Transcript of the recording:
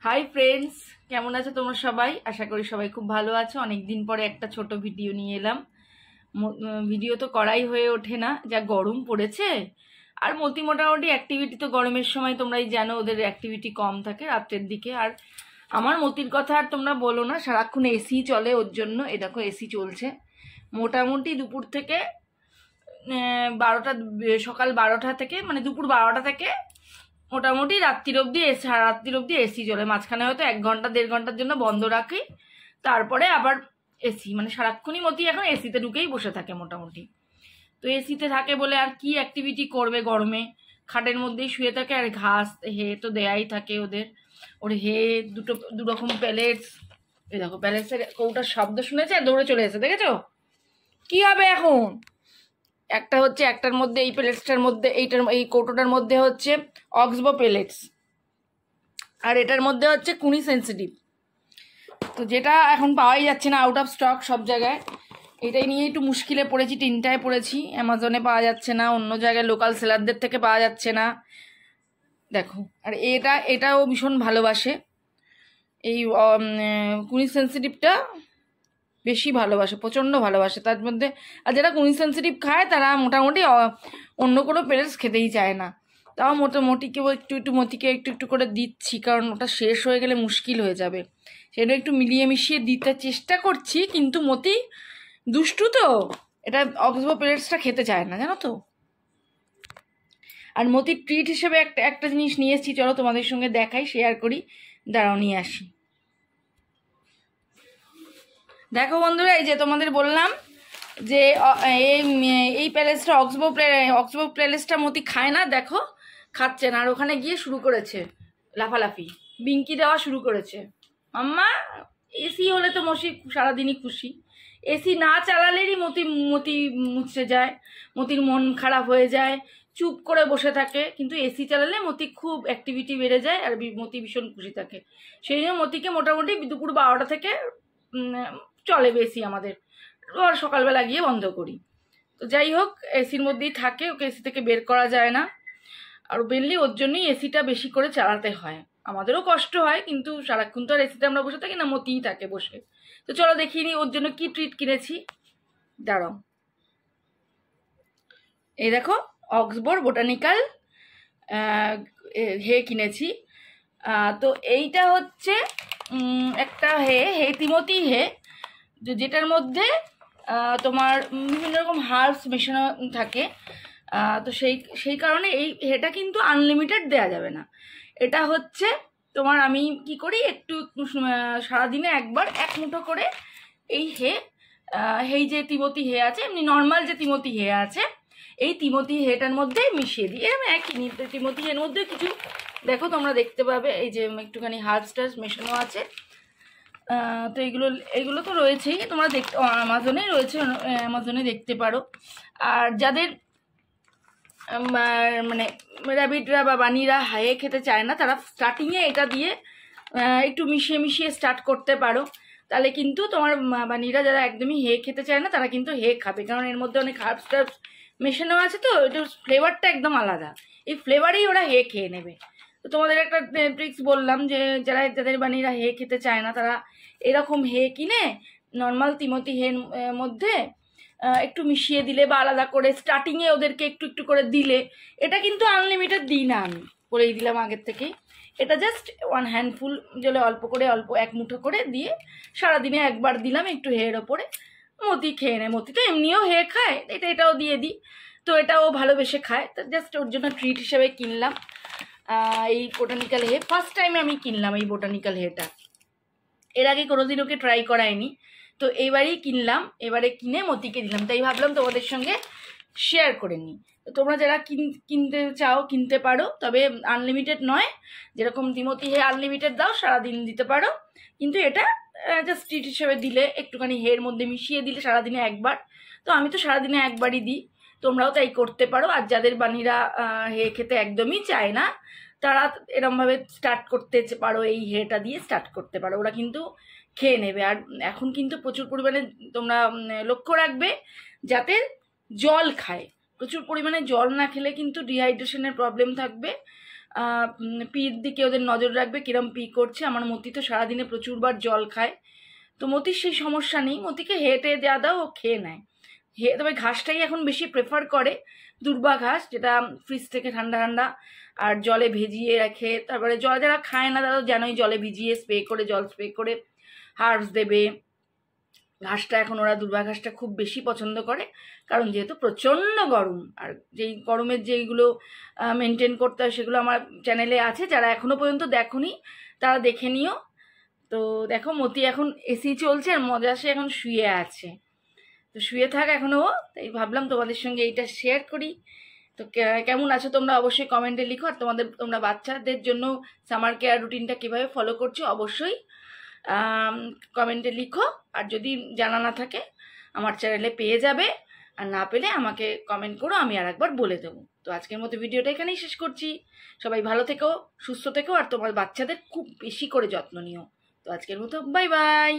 Hi friends, কেমন আছো তোমরা সবাই? আশা করি সবাই খুব ভালো আছো। অনেক দিন পরে একটা ছোট ভিডিও নিয়ে এলাম। ভিডিও তো করাই হয়ে ওঠে না, যা গরম পড়েছে। আর মোটামুটি অ্যাক্টিভিটি তো গরমের সময় তোমরাই জানো, ওদের অ্যাক্টিভিটি কম থাকে রাত্রের দিকে। আর আমার মতির কথা আর তোমরা বলো না, সারাক্ষণ এসি চলে ওর জন্য। এ দেখো এসি চলছে মোটামুটি দুপুর থেকে 12টা, সকাল 12টা থেকে মানে দুপুর 12টা থেকে মোটামুটি রাত্রির অবধি সারা রাত্রির অবধি এসি চলে। মাঝখানে হয়তো 1 ঘন্টা 1.5 ঘন্টার জন্য বন্ধ রাখি, তারপরে আবার এসি, মানে সারাক্ষণই মতি এখন এসিতে ঢুকেই বসে থাকে মোটামুটি। তো এসিতে থাকে বলে আর কি অ্যাক্টিভিটি করবে গরমে? খাটের মধ্যেই শুয়ে থাকে। আর ঘাস হে তো দেয়াই থাকে ওদের। ওর হে দুরকম প্যালেটস। এই দেখো প্যালেটসের কৌটার শব্দ শুনেছে আর দৌড়ে চলে এসে, দেখেছো? কি হবে এখন? একটা হচ্ছে, একটার মধ্যে এই প্যালেটসটার মধ্যে এই কৌটোটার মধ্যে হচ্ছে অক্সবো প্যালেটস, আর এটার মধ্যে হচ্ছে কুনি সেন্সিটিভ। তো যেটা এখন পাওয়াই যাচ্ছে না, আউট অফ স্টক সব জায়গায়। এটাই নিয়ে একটু মুশকিলে পড়েছি, তিনটায় পড়েছি। অ্যামাজনে পাওয়া যাচ্ছে না, অন্য জায়গায় লোকাল সেলারদের থেকে পাওয়া যাচ্ছে না। দেখো, আর এটাও ভীষণ ভালোবাসে এই কুনি সেন্সিটিভটা, বেশি ভালোবাসে, প্রচণ্ড ভালোবাসে তার মধ্যে। আর যারা কুনি সেন্সিটিভ খায় তারা মোটামুটি অন্য কোনো পেরেন্টস খেতেই চায় না। তাও মতিকে একটু একটু করে দিচ্ছি, কারণ ওটা শেষ হয়ে গেলে মুশকিল হয়ে যাবে। সেটা একটু মিলিয়ে মিশিয়ে দিতে চেষ্টা করছি, কিন্তু মতি দুষ্টু তো, এটা অক্সবো পেরেন্টসটা খেতে চায় না, জানো তো। আর মতির ট্রিট হিসেবে একটা জিনিস নিয়ে এসেছি, চলো তোমাদের সঙ্গে দেখাই, শেয়ার করি। দাঁড়াও নিয়ে আসি। দেখো বন্ধুরা, এই যে তোমাদের বললাম যে এই প্যালেসটা অক্সবো প্যালেসটা মতি খায় না, দেখো খাচ্ছে না। আর ওখানে গিয়ে শুরু করেছে লাফালাফি, বিঙ্কি দেওয়া শুরু করেছে। আম্মা, এসি হলে তো মসি সারাদিনই খুশি, এসি না চালালেরই মতি মতি মুছে যায়, মতির মন খারাপ হয়ে যায়, চুপ করে বসে থাকে। কিন্তু এসি চালালে মতি খুব অ্যাক্টিভিটি বেড়ে যায়, আর মতি ভীষণ খুশি থাকে। সেই জন্য মতিকে মোটামুটি দুপুর 12টা থেকে চলে বেশি আমাদের, আর সকালবেলা গিয়ে বন্ধ করি। তো যাই হোক, এসির মধ্যেই থাকে, ওকে এসি থেকে বের করা যায় না। আর মেনলি ওর জন্যই এসিটা বেশি করে চালাতে হয়। আমাদেরও কষ্ট হয়, কিন্তু সারাক্ষণ তো আর এসিতে আমরা বসে থাকি না, মতিই থাকে বসে। তো চলো দেখিয়ে নিই ওর জন্য কি ট্রিট কিনেছি। দাঁড়াও, এই দেখো অক্সবোর বোটানিক্যাল হে কিনেছি। তো এইটা হচ্ছে একটা হে তিমতি হে, যেটার মধ্যে তোমার বিভিন্ন রকম হার্বস মেশানো থাকে। তো সেই কারণে এই হেটা কিন্তু আনলিমিটেড দেয়া যাবে না। এটা হচ্ছে তোমার, আমি কি করি, একটু সারাদিনে একবার 1 মুঠো করে এই হেই যে তিমতি হে আছে, এমনি নর্মাল যে তিমতি হে আছে, এই তিমতি হেটার মধ্যে মিশিয়ে দিই। এরকম একই তিমতি হের মধ্যে কিছু, দেখো তোমরা দেখতে পাবে এই যে একটুখানি হার্বস টার্বস মেশানো আছে। তো এগুলো তো রয়েছেই, তোমরা অ্যামাজনে রয়েছে, অ্যামাজনে দেখতে পারো। আর যাদের মানে র্যাবিটরা বা বানিরা হায়ে খেতে চায় না, তারা স্টার্টিংয়ে এটা দিয়ে একটু মিশিয়ে মিশিয়ে স্টার্ট করতে পারো। তাহলে কিন্তু তোমার বানিরা যারা একদমই হে খেতে চায় না, তারা কিন্তু হে খাবে, কারণ এর মধ্যে অনেক হার্বস টার্বস মেশানো আছে। তো এটার ফ্লেভারটা একদম আলাদা, এই ফ্লেভারেই ওরা হে খেয়ে নেবে। তো তোমাদের একটা ট্রিক্স বললাম, যে যাদের বানিরা হে খেতে চায় না, তারা এরকম হে কিনে নর্মাল তিমতি হের মধ্যে একটু মিশিয়ে দিলে বা আলাদা করে স্টার্টিংয়ে ওদেরকে একটু একটু করে দিলে, এটা কিন্তু আনলিমিটেড দিই না, আমি বলেই দিলাম আগের থেকেই। এটা জাস্ট 1 হ্যান্ডফুল জলে অল্প 1 মুঠো করে দিয়ে সারাদিনে একবার দিলাম একটু হের ওপরে। মতি খেয়ে নেয়, মতি তো এমনিও হে খায়, এটাও দিয়ে দিই। তো এটাও ভালোবেসে খায়, তো জাস্ট ওর জন্য ট্রিট হিসেবে কিনলাম এই বোটানিক্যাল হে। ফার্স্ট টাইমে আমি কিনলাম এই বোটানিক্যাল হেটা, এর আগে কোনোদিন ওকে ট্রাই করায়নি। তো এইবারেই কিনলাম, এবারে কিনে মতিকে দিলাম, তাই ভাবলাম তোমাদের সঙ্গে শেয়ার করে নিই। তো তোমরা যারা কিনতে চাও কিনতে পারো, তবে আনলিমিটেড নয়। যেরকম তিমতি হে আনলিমিটেড দাও, সারাদিন দিতে পারো, কিন্তু এটা জাস্ট ট্রিট হিসেবে দিলে, একটুখানি হের মধ্যে মিশিয়ে দিলে সারাদিনে একবার। তো আমি তো সারাদিনে একবারই দিই, তোমরাও তাই করতে পারো। আর যাদের বানিরা হে খেতে একদমই চায় না, তারা এরমভাবে স্টার্ট করতে পারো, এই হেটা দিয়ে স্টার্ট করতে পারো, ওরা কিন্তু খেয়ে নেবে। আর এখন কিন্তু প্রচুর পরিমাণে তোমরা লক্ষ্য রাখবে যাতে জল খায়। প্রচুর পরিমাণে জল না খেলে কিন্তু ডিহাইড্রেশনের প্রবলেম থাকবে। পির দিকে ওদের নজর রাখবে, কিরম পি করছে। আমার মতি তো সারাদিনে প্রচুরবার জল খায়, তো মতির সেই সমস্যা নেই, মতিকে হেঁটে দেওয়া দাও, ও খেয়ে নেয়। তবে ঘাসটাই এখন বেশি প্রেফার করে, দূর্বা ঘাস, যেটা ফ্রিজ থেকে ঠান্ডা ঠান্ডা আর জলে ভিজিয়ে রাখে। তারপরে জল যারা খায় না তারা জানোই, জলে ভিজিয়ে স্প্রে করে, জল স্প্রে করে হার্বস দেবে। ঘাসটা এখন ওরা দূর্বা ঘাসটা খুব বেশি পছন্দ করে, কারণ যেহেতু প্রচণ্ড গরম। আর যেই গরমের যেইগুলো মেনটেন করতে হয় সেগুলো আমার চ্যানেলে আছে, যারা এখনো পর্যন্ত দেখোনি তারা দেখে নিও। তো দেখো মতি এখন এসি চলছে আর মজা সে এখন শুয়ে আছে, তো শুয়ে থাক এখনো ও, তাই ভাবলাম তোমাদের সঙ্গে এইটা শেয়ার করি। তো কেমন আছো তোমরা অবশ্যই কমেন্টে লিখো। আর তোমরা বাচ্চাদের জন্য সামার কেয়ার রুটিনটা কীভাবে ফলো করছো অবশ্যই কমেন্টে লিখো। আর যদি জানা না থাকে আমার চ্যানেলে পেয়ে যাবে, আর না পেলে আমাকে কমেন্ট করো, আমি আর একবার বলে দেবো। তো আজকের মতো ভিডিওটা এখানেই শেষ করছি। সবাই ভালো থেকো, সুস্থ থেকো, আর তোমার বাচ্চাদের খুব বেশি করে যত্ন নিও। তো আজকের মতো বাই বাই।